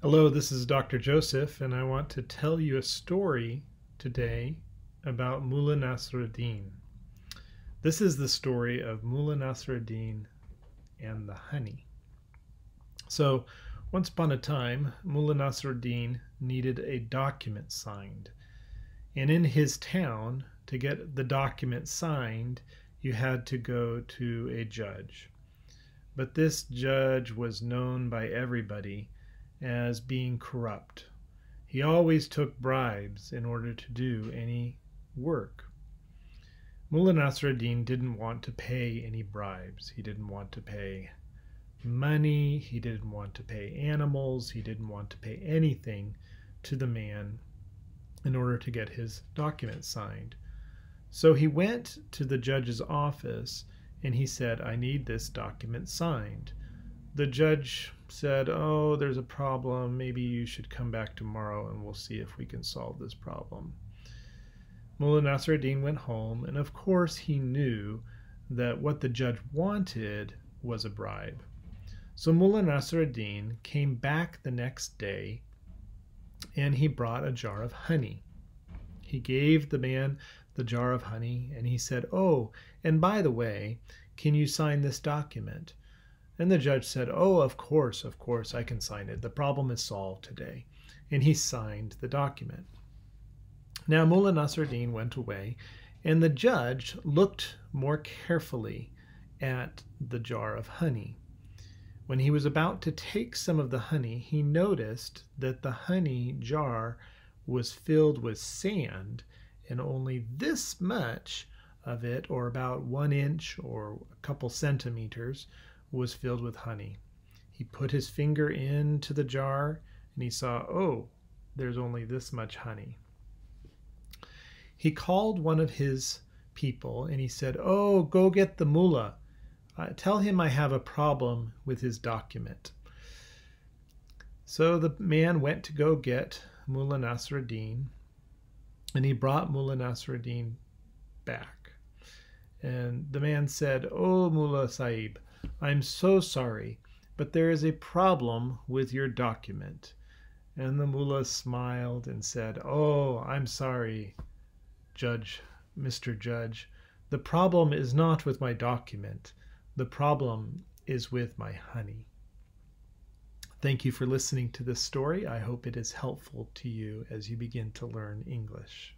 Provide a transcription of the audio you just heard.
Hello, this is Dr. Joseph, and I want to tell you a story today about Mullah Nasiriddin. This is the story of Mullah Nasiriddin and the honey. So, once upon a time, Mullah Nasiriddin needed a document signed. And in his town, to get the document signed, you had to go to a judge. But this judge was known by everybody as being corrupt. He always took bribes in order to do any work. Mullah Nasiriddin didn't want to pay any bribes. He didn't want to pay money. He didn't want to pay animals. He didn't want to pay anything to the man in order to get his document signed. So he went to the judge's office and he said, "I need this document signed." The judge said, "Oh, there's a problem. Maybe you should come back tomorrow and we'll see if we can solve this problem." Mullah Nasiriddin went home, and of course he knew that what the judge wanted was a bribe. So Mullah Nasiriddin came back the next day and he brought a jar of honey. He gave the man the jar of honey and he said, "Oh, and by the way, can you sign this document?" And the judge said, "Oh, of course, I can sign it. The problem is solved today." And he signed the document. Now Mullah Nasiriddin went away, and the judge looked more carefully at the jar of honey. When he was about to take some of the honey, he noticed that the honey jar was filled with sand, and only this much of it, or about 1 inch or a couple centimeters, was filled with honey. He put his finger into the jar and he saw, oh, there's only this much honey. He called one of his people and he said, "Oh, go get the mullah. Tell him I have a problem with his document." So the man went to go get Mullah Nasiriddin, and he brought Mullah Nasiriddin back. And the man said, "Oh, Mullah Sahib, I'm so sorry, but there is a problem with your document." And the mullah smiled and said, "Oh, I'm sorry, Mr. Judge. The problem is not with my document. The problem is with my honey." Thank you for listening to this story. I hope it is helpful to you as you begin to learn English.